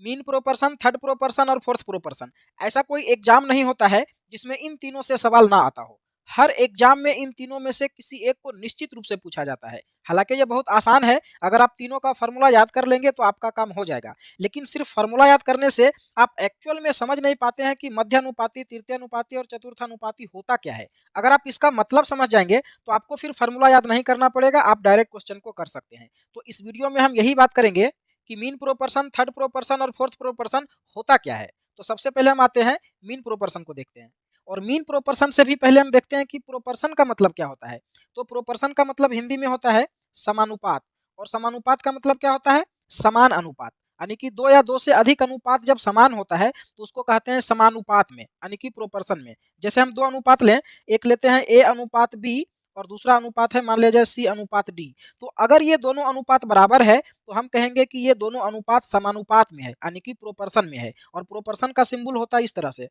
Mean proportion, third proportion और fourth proportion. ऐसा कोई एग्जाम नहीं होता है जिसमें इन तीनों से सवाल ना आता हो। हर एग्जाम में इन तीनों में से किसी एक को निश्चित रूप से पूछा जाता है। हालांकि ये बहुत आसान है, अगर आप तीनों का फॉर्मूला याद कर लेंगे तो आपका काम हो जाएगा। लेकिन सिर्फ फॉर्मूला याद करने से आप एक्चुअल में समझ नहीं पाते हैं कि मध्यानुपाती, तृतीयानुपाती और चतुर्थानुपाती होता क्या है। अगर आप इसका मतलब समझ जाएंगे तो आपको फिर फॉर्मूला याद नहीं करना पड़ेगा, आप डायरेक्ट क्वेश्चन को कर सकते हैं। तो इस वीडियो में हम यही बात करेंगे कि मीन प्रोपोर्शन, थर्ड प्रोपोर्शन और फोर्थ प्रोपोर्शन होता क्या है। तो सबसे पहले हम आते हैं मीन प्रोपोर्शन को देखते हैं। और मीन प्रोपोर्शन से भी पहले हम देखते हैं कि प्रोपोर्शन का मतलब क्या होता है। तो प्रोपोर्शन का मतलब हिंदी में होता है समानुपात, और समानुपात का मतलब क्या होता है, समान अनुपात। यानी कि दो या दो से अधिक अनुपात जब समान होता है तो उसको कहते हैं समानुपात में, यानी कि प्रोपोर्शन में। जैसे हम दो अनुपात लें, एक लेते हैं ए अनुपात बी और दूसरा अनुपात है मान लीजिए सी अनुपात डी। तो अगर ये दोनों अनुपात बराबर है तो हम कहेंगे कि ये दोनों अनुपात समानुपात में है, यानी कि प्रोपोर्शन में है। और प्रोपोर्शन का सिंबल होता है इस तरह से,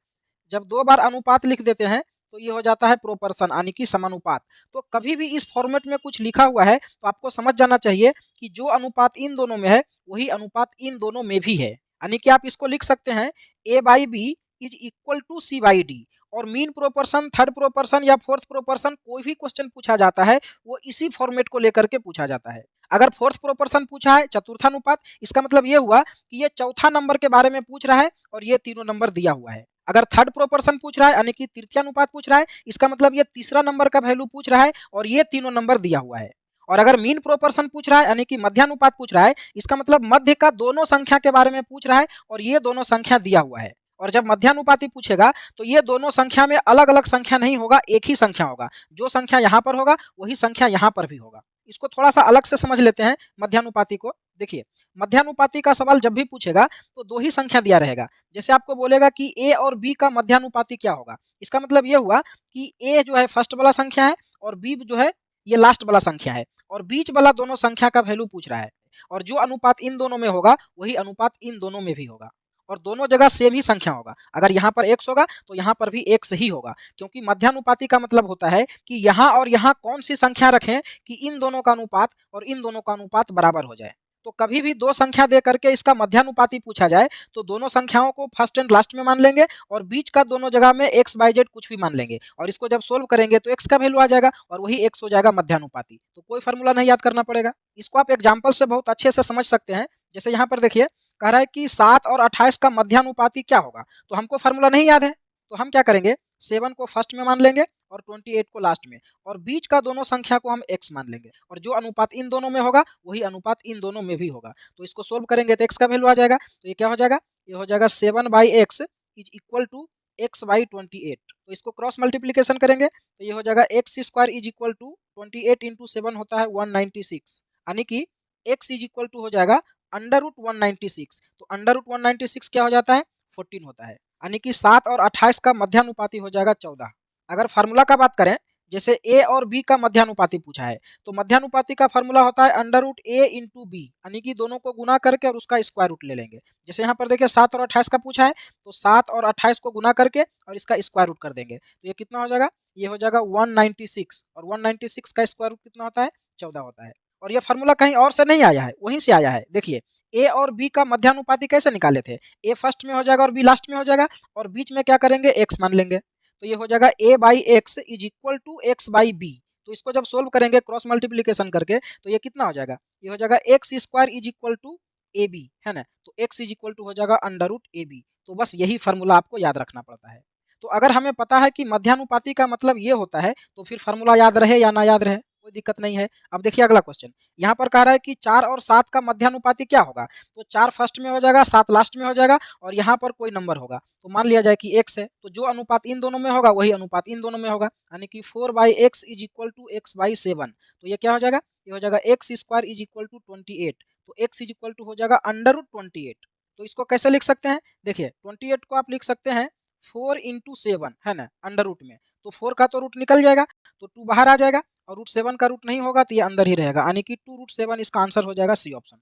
जब दो बार अनुपात लिख देते हैं तो ये हो जाता है प्रोपोर्शन, यानी कि समानुपात। तो कभी भी इस फॉर्मेट में कुछ लिखा हुआ है तो आपको समझ जाना चाहिए कि जो अनुपात इन दोनों में है वही अनुपात इन दोनों में भी है। यानी कि आप इसको लिख सकते हैं A by B is equal to C by D. और मीन प्रोपोर्शन, थर्ड प्रोपोर्शन या फोर्थ प्रोपोर्शन कोई भी क्वेश्चन पूछा जाता है वो इसी फॉर्मेट को लेकर के पूछा जाता है। अगर फोर्थ प्रोपोर्शन पूछा है चतुर्थानुपात, इसका मतलब ये हुआ कि ये चौथा नंबर के बारे में पूछ रहा है और ये तीनों नंबर दिया हुआ है। अगर थर्ड प्रोपोर्शन पूछ रहा है यानी कि तृतीयानुपात पूछ रहा है, इसका मतलब ये तीसरा नंबर का वैल्यू पूछ रहा है और ये तीनों नंबर दिया हुआ है। और अगर मीन प्रोपोर्शन पूछ रहा है यानी कि मध्यानुपात पूछ रहा है, इसका मतलब मध्य का दोनों संख्या के बारे में पूछ रहा है और ये दोनों संख्या दिया हुआ है। और जब मध्यानुपाती पूछेगा तो ये दोनों संख्या में अलग अलग संख्या नहीं होगा, एक ही संख्या होगा। जो संख्या यहाँ पर होगा वही संख्या यहाँ पर भी होगा। इसको थोड़ा सा अलग से समझ लेते हैं मध्यानुपाती को। देखिए, मध्यानुपाती का सवाल जब भी पूछेगा तो दो ही संख्या दिया रहेगा। जैसे आपको बोलेगा कि ए और बी का मध्यानुपाती क्या होगा, इसका मतलब ये हुआ कि ए जो है फर्स्ट वाला संख्या है और बी जो है ये लास्ट वाला संख्या है, और बीच वाला दोनों संख्या का वैल्यू पूछ रहा है। और जो अनुपात इन दोनों में होगा वही अनुपात इन दोनों में भी होगा, और दोनों जगह सेम ही संख्या होगा। अगर यहाँ पर x होगा तो यहाँ पर भी x ही होगा, क्योंकि मध्यानुपाती का मतलब होता है कि यहाँ और यहाँ कौन सी संख्या रखें कि इन दोनों का अनुपात और इन दोनों का अनुपात बराबर हो जाए। तो कभी भी दो संख्या दे करके इसका मध्यानुपाती पूछा जाए तो दोनों संख्याओं को फर्स्ट एंड लास्ट में मान लेंगे और बीच का दोनों जगह में एक्स बाई जेड कुछ भी मान लेंगे, और इसको जब सोल्व करेंगे तो एक्स का वैल्यू आ जाएगा और वही एक्स हो जाएगा मध्यानुपाती। तो कोई फॉर्मूला नहीं याद करना पड़ेगा, इसको आप एग्जाम्पल से बहुत अच्छे से समझ सकते हैं। जैसे यहाँ पर देखिए, कह रहा है कि 7 और 28 का मध्यानुपाती क्या होगा, तो हमको फार्मूला नहीं याद है तो हम क्या करेंगे, 7 को फर्स्ट में मान लेंगे और 28 को लास्ट में, और बीच का दोनों संख्या को हम x मान लेंगे, और जो अनुपात इन दोनों में होगा वही अनुपात इन दोनों में भी होगा। तो इसको सोल्व करेंगे तो x का वैल्यू आ जाएगा। तो ये क्या हो जाएगा, ये हो जाएगा 7/x is equal to x/28। तो इसको क्रॉस मल्टीप्लीकेशन करेंगे तो ये हो जाएगा x² is equal to 28 into 7 होता है 196, यानी कि x इज इक्वल टू हो जाएगा √196। तो √196 क्या हो जाता है, 14 होता है, यानी कि 7 और 28 का मध्यानुपाती हो जाएगा 14। अगर फार्मूला का बात करें, जैसे a और b का मध्यानुपाती पूछा है तो मध्यानुपाती का फार्मूला होता है √a इंटू बी, यानी कि दोनों को गुना करके और उसका स्क्वायर रूट ले लेंगे। जैसे यहाँ पर देखिए 7 और 28 का पूछा है तो 7 और 28 को गुना करके और इसका स्क्वायर रूट कर देंगे, तो ये कितना हो जाएगा, ये हो जाएगा 196, और 196 का स्क्वायर रूट कितना होता है, 14 होता है। और ये फार्मूला कहीं और से नहीं आया है, वहीं से आया है। देखिए, ए और बी का मध्यानुपाती कैसे निकाले थे, ए फर्स्ट में हो जाएगा और बी लास्ट में हो जाएगा, और बीच में क्या करेंगे, एक्स मान लेंगे। तो ये हो जाएगा a/x is equal to x/b। तो इसको जब सोल्व करेंगे क्रॉस मल्टीप्लीकेशन करके तो ये कितना हो जाएगा, ये हो जाएगा x² is equal to ab, है ना। तो x इज इक्वल टू हो जाएगा √ab। तो बस यही फार्मूला आपको याद रखना पड़ता है। तो अगर हमें पता है कि मध्यानुपाती का मतलब ये होता है तो फिर फार्मूला याद रहे या ना याद रहे कोई दिक्कत नहीं है। अब देखिए अगला क्वेश्चन, यहाँ पर कह रहा है कि 4 और 7 का मध्यानुपाती क्या होगा, तो 4 फर्स्ट में हो जाएगा, 7 लास्ट में हो जाएगा, और यहाँ पर कोई नंबर होगा तो मान लिया जाए कि x है, तो जो अनुपात इन दोनों में होगा वही अनुपात इन दोनों में होगा, यानी कि 4/x is equal to x/7। तो ये क्या हो जाएगा, ये हो जाएगा x² इज इक्वल टू 28। तो x इज इक्वल टू हो जाएगा √28। तो इसको कैसे लिख सकते हैं, देखिए 28 को आप लिख सकते हैं 4 इंटू 7, है ना, अंडर रूट में। तो 4 का तो रूट निकल जाएगा तो 2 बाहर आ जाएगा, और √7 का रूट नहीं होगा तो ये अंदर ही रहेगा, यानी कि 2√7 इसका आंसर हो जाएगा सी ऑप्शन।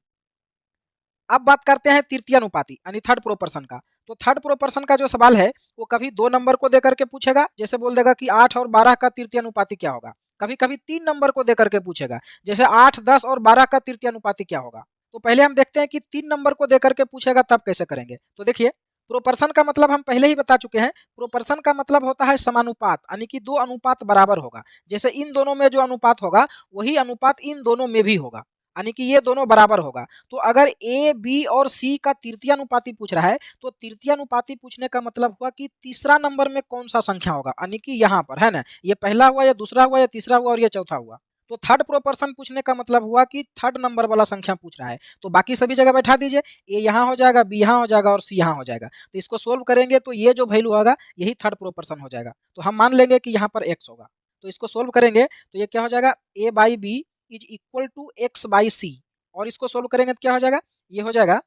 अब बात करते हैं तृतीयानुपाती यानी थर्ड प्रोपोर्शन का। तो थर्ड प्रोपोर्शन का जो सवाल है वो कभी 2 नंबर को देकर के पूछेगा, जैसे बोल देगा कि 8 और 12 का तृतीयानुपाती क्या होगा। कभी कभी 3 नंबर को देकर के पूछेगा, जैसे 8, 10 और 12 का तृतीयानुपाती क्या होगा। तो पहले हम देखते हैं कि 3 नंबर को देकर के पूछेगा तब कैसे करेंगे। तो देखिए, प्रोपोर्शन का मतलब हम पहले ही बता चुके हैं। प्रोपोर्शन का मतलब होता है समानुपात, यानी कि 2 अनुपात बराबर होगा। जैसे इन दोनों में जो अनुपात होगा वही अनुपात इन दोनों में भी होगा, यानी कि ये दोनों बराबर होगा। तो अगर ए, बी और सी का तृतीयानुपाती पूछ रहा है तो तृतीयानुपाती पूछने का मतलब हुआ कि तीसरा नंबर में कौन सा संख्या होगा, यानी कि यहाँ पर है ना, ये पहला हुआ या दूसरा हुआ या तीसरा हुआ और ये चौथा हुआ। तो थर्ड प्रोपोर्शन पूछने का मतलब हुआ कि थर्ड नंबर वाला संख्या पूछ रहा है। तो बाकी सभी जगह बैठा दीजिए, ए यहाँ हो जाएगा, बी यहाँ हो जाएगा और सी यहाँ हो जाएगा। तो इसको सोल्व करेंगे तो ये जो वैल्यू होगा यही थर्ड प्रोपोर्शन हो जाएगा। तो हम मान लेंगे कि यहाँ पर एक्स होगा। तो इसको सोल्व करेंगे तो ये क्या हो जाएगा, A by B is equal to X by C. और इसको सोल्व करेंगे तो क्या हो जाएगा, ये हो जाएगा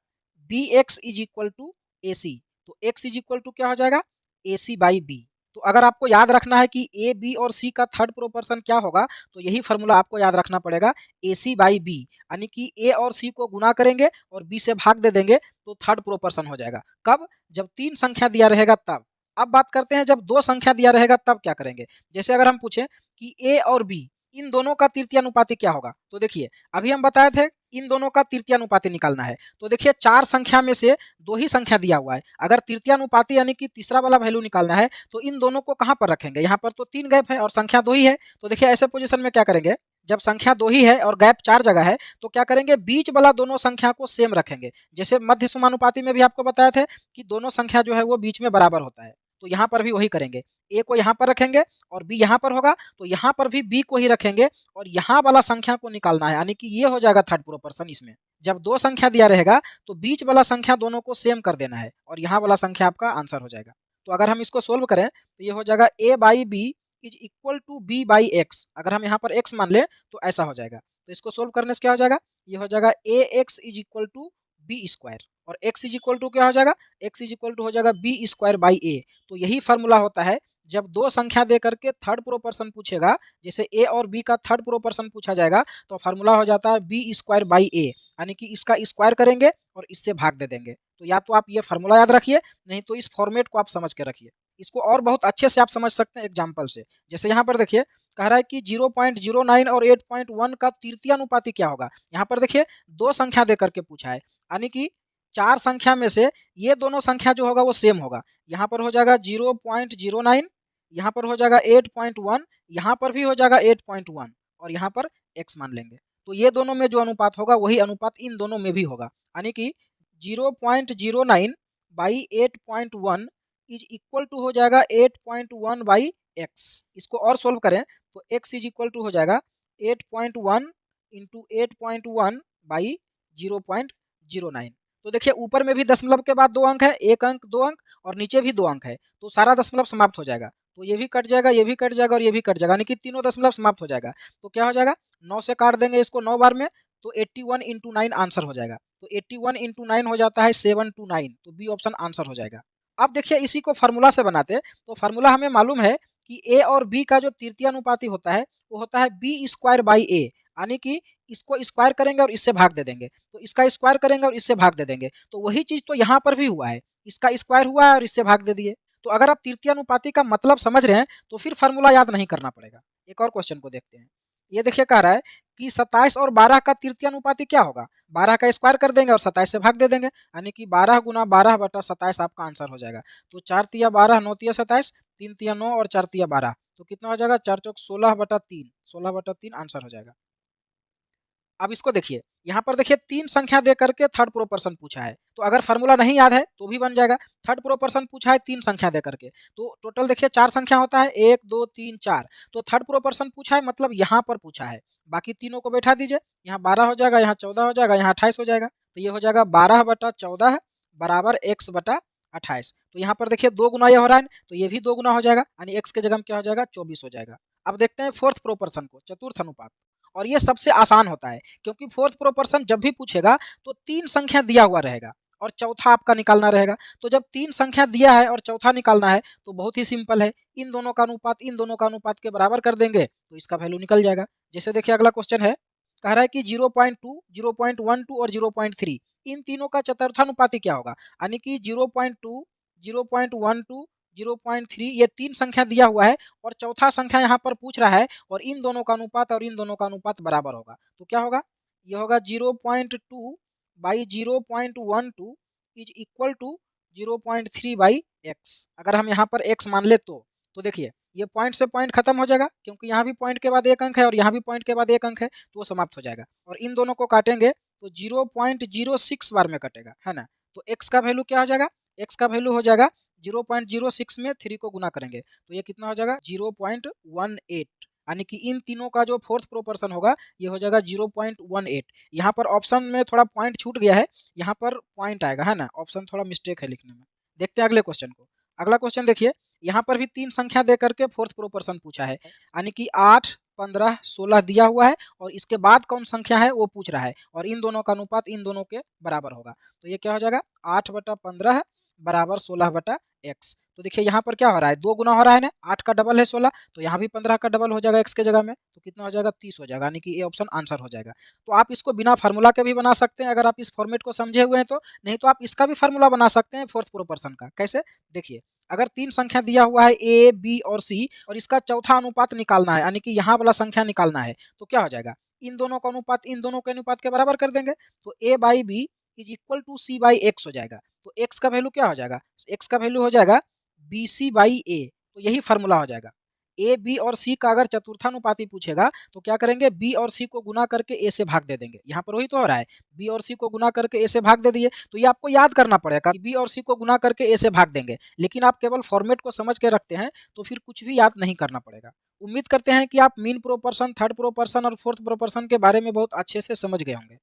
B X is equal to A C. तो एक्स इज इक्वल टू क्या हो जाएगा, ए सी बाई बी। तो अगर आपको याद रखना है कि ए, बी और सी का थर्ड प्रोपोर्शन क्या होगा तो यही फॉर्मूला आपको याद रखना पड़ेगा, ए सी बाई बी, यानी कि ए और सी को गुना करेंगे और बी से भाग दे देंगे तो थर्ड प्रोपोर्शन हो जाएगा। कब, जब 3 संख्या दिया रहेगा तब। अब बात करते हैं जब 2 संख्या दिया रहेगा तब क्या करेंगे। जैसे अगर हम पूछें कि ए और बी इन दोनों का तृतीयानुपाती क्या होगा, तो देखिए अभी हम बताए थे इन दोनों का तृतीयानुपाती निकालना है। तो देखिए 4 संख्या में से 2 ही संख्या दिया हुआ है, अगर तृतीयानुपाती यानी कि तीसरा वाला वैल्यू निकालना है तो इन दोनों को कहाँ पर रखेंगे, यहाँ पर तो 3 गैप है और संख्या 2 ही है। तो देखिए ऐसे पोजीशन में क्या करेंगे, जब संख्या 2 ही है और गैप 4 जगह है तो क्या करेंगे, बीच वाला दोनों संख्या को सेम रखेंगे। जैसे मध्य समानुपाती में भी आपको बताया थे कि दोनों संख्या जो है वो बीच में बराबर होता है। तो यहाँ पर भी वही करेंगे, ए को यहाँ पर रखेंगे और बी यहाँ पर होगा तो यहाँ पर भी बी को ही रखेंगे और यहाँ वाला संख्या को निकालना है, यानी कि ये हो जाएगा थर्ड प्रोपोर्शन। इसमें जब 2 संख्या दिया रहेगा तो बीच वाला संख्या दोनों को सेम कर देना है और यहाँ वाला संख्या आपका आंसर हो जाएगा। तो अगर हम इसको सोल्व करें तो ये हो जाएगा A by B is equal to B by x. अगर हम यहाँ पर एक्स मान लें तो ऐसा हो जाएगा। तो इसको सोल्व करने से क्या हो जाएगा, ये हो जाएगा A X is equal to B square और एक्स इज इक्वल टू क्या हो जाएगा, एक्स इज इक्वल टू हो जाएगा बी स्क्वायर बाई ए। तो यही फॉर्मूला होता है जब 2 संख्या दे करके थर्ड प्रोपोर्शन पूछेगा, जैसे ए और बी का थर्ड प्रोपोर्शन पूछा जाएगा तो फार्मूला हो जाता है बी स्क्वायर बाई ए, यानी कि इसका स्क्वायर करेंगे और इससे भाग दे देंगे। तो या तो आप ये फार्मूला याद रखिए, नहीं तो इस फॉर्मेट को आप समझ के रखिए। इसको और बहुत अच्छे से आप समझ सकते हैं एग्जाम्पल से। जैसे यहाँ पर देखिए कह रहा है कि 0.09 और 8.1 का तृतीयानुपाती क्या होगा। यहाँ पर देखिए 2 संख्या दे करके पूछा है, यानी कि 4 संख्या में से ये दोनों संख्या जो होगा वो सेम होगा। यहाँ पर हो जाएगा 0.09, यहाँ पर हो जाएगा 8.1, यहाँ पर भी हो जाएगा 8.1 और यहाँ पर x मान लेंगे। तो ये दोनों में जो अनुपात होगा वही अनुपात इन दोनों में भी होगा, यानी कि 0.09 बाई 8.1 इज इक्वल टू हो जाएगा 8.1 बाई एक्स। इसको और सोल्व करें तो x इज इक्वल टू हो जाएगा 8.1 इंटू 8.1 बाई 0.09। तो देखिए ऊपर में भी दशमलव के बाद 2 अंक है, 1 अंक 2 अंक और नीचे भी 2 अंक है, तो सारा दशमलव समाप्त हो जाएगा। तो ये भी कट जाएगा, ये भी कट जाएगा और ये भी कट जाएगा, यानी कि तीनों दशमलव समाप्त हो जाएगा। तो क्या हो जाएगा, 9 से काट देंगे इसको 9 बार में तो 81 इंटू 9 आंसर हो जाएगा। तो 81 इंटू 9 हो जाता है 729, तो बी ऑप्शन आंसर हो जाएगा। अब देखिए इसी को फार्मूला से बनाते तो फार्मूला हमें मालूम है कि ए और बी का जो तृतीयानुपाती होता है वो होता है बी स्क्वायर बाई ए, यानी कि इसको स्क्वायर करेंगे और इससे भाग दे देंगे, तो इसका स्क्वायर करेंगे और इससे भाग दे देंगे। तो वही चीज तो यहाँ पर भी हुआ है, इसका स्क्वायर हुआ है और इससे भाग दे दिए। तो अगर आप तृतीयानुपाती का मतलब समझ रहे हैं तो फिर फार्मूला याद नहीं करना पड़ेगा। एक और क्वेश्चन को देखते हैं। ये देखिए कह रहा है कि 27 और 12 का तृतीयानुपाती क्या होगा। 12 का स्क्वायर कर देंगे और 27 से भाग दे देंगे, यानी कि 12 गुना 12 बटा 27 आपका आंसर हो जाएगा। तो 4 तिया 12, 9 तिया 27, 3 तिया 9 और 4 तिया 12, तो कितना हो जाएगा 4 चौक 16 बटा 3, 16 बटा 3 आंसर हो जाएगा। अब इसको देखिए, यहाँ पर देखिए 3 संख्या दे करके थर्ड प्रोपोर्शन पूछा है, तो अगर फार्मूला नहीं याद है तो भी बन जाएगा। थर्ड प्रोपोर्शन पूछा है 3 संख्या दे करके, तो टोटल देखिए 4 संख्या होता है, 1 2 3 4। तो थर्ड प्रोपोर्शन पूछा है मतलब यहाँ पर पूछा है, बाकी तीनों को बैठा दीजिए, यहाँ 12 हो जाएगा, यहाँ 14 हो जाएगा, यहाँ 28 हो जाएगा। तो ये हो जाएगा 12 बटा 14 बराबर x बटा 28। तो यहाँ पर देखिए 2 गुना ये हो रहा है तो ये भी 2 गुना हो जाएगा, यानी x के जगह में क्या हो जाएगा 24 हो जाएगा। अब देखते हैं फोर्थ प्रोपोर्शन को, चतुर्थ अनुपात। और ये सबसे आसान होता है क्योंकि फोर्थ प्रोपोर्शन जब भी पूछेगा तो 3 संख्या दिया हुआ रहेगा और चौथा आपका निकालना रहेगा। तो जब 3 संख्या दिया है और चौथा निकालना है तो बहुत ही सिंपल है, इन दोनों का अनुपात इन दोनों का अनुपात के बराबर कर देंगे तो इसका वैल्यू निकल जाएगा। जैसे देखिए अगला क्वेश्चन है, कह रहा है कि 0.2, 0.12 और 0.3 इन तीनों का चतुर्थानुपाती क्या होगा, यानी कि 0.2, 0.12, 0.3 ये 3 संख्या दिया हुआ है और चौथा संख्या यहाँ पर पूछ रहा है और इन दोनों का अनुपात और इन दोनों का अनुपात बराबर होगा। तो क्या होगा, ये होगा 0.2 by 0.12 is equal to 0.3 by x. अगर हम यहाँ पर एक्स मान ले तो देखिए ये पॉइंट से पॉइंट खत्म हो जाएगा, क्योंकि यहाँ भी पॉइंट के बाद एक अंक है और यहाँ भी पॉइंट के बाद एक अंक है, तो वो समाप्त हो जाएगा। और इन दोनों को काटेंगे तो 0.06 बार में कटेगा, है ना। तो एक्स का वैल्यू क्या हो जाएगा, एक्स का वैल्यू हो जाएगा 0.06 में 3 को गुना करेंगे तो ये कितना हो जाएगा 0.18, यानी कि इन तीनों का जो फोर्थ प्रोपोर्शन होगा ये हो जाएगा 0.18। यहाँ पर ऑप्शन में थोड़ा पॉइंट छूट गया है, यहाँ पर पॉइंट आएगा, है ना, ऑप्शन थोड़ा मिस्टेक है लिखने में। देखते हैं अगले क्वेश्चन को। अगला क्वेश्चन देखिए, यहाँ पर भी 3 संख्या दे करके फोर्थ प्रोपोर्शन पूछा है, यानी कि 8, 15, 16 दिया हुआ है और इसके बाद कौन संख्या है वो पूछ रहा है, और इन दोनों का अनुपात इन दोनों के बराबर होगा। तो ये क्या हो जाएगा 8/15 बराबर 16/x। तो देखिए यहाँ पर क्या हो रहा है, 2 गुना हो रहा है ना, 8 का डबल है 16, तो यहाँ भी 15 का डबल हो जाएगा x के जगह में, तो कितना हो जाएगा 30 हो जाएगा, यानी कि ये ऑप्शन आंसर हो जाएगा। तो आप इसको बिना फार्मूला के भी बना सकते हैं अगर आप इस फॉर्मेट को समझे हुए हैं तो, नहीं तो आप इसका भी फार्मूला बना सकते हैं फोर्थ प्रोपोर्शन का। कैसे, देखिए अगर 3 संख्या दिया हुआ है a, b और c और इसका चौथा अनुपात निकालना है, यानी कि यहाँ वाला संख्या निकालना है, तो क्या हो जाएगा, इन दोनों का अनुपात इन दोनों के अनुपात के बराबर कर देंगे, तो a by B is equal to C by x हो जाएगा। तो x का वैल्यू क्या हो जाएगा, x का वैल्यू हो जाएगा बी सी बाई ए, तो यही फार्मूला हो जाएगा। ए, बी और सी का अगर चतुर्थानुपाती पूछेगा तो क्या करेंगे, बी और सी को गुना करके ए से भाग दे देंगे। यहाँ पर वही तो हो रहा है, बी और सी को गुना करके ए से भाग दे दिए, तो ये आपको याद करना पड़ेगा कि बी और सी को गुना करके ए से भाग देंगे, लेकिन आप केवल फॉर्मेट को समझ के रखते हैं तो फिर कुछ भी याद नहीं करना पड़ेगा। उम्मीद करते हैं कि आप मीन प्रोपोर्शन, थर्ड प्रोपोर्शन और फोर्थ प्रोपोर्शन के बारे में बहुत अच्छे से समझ गए होंगे।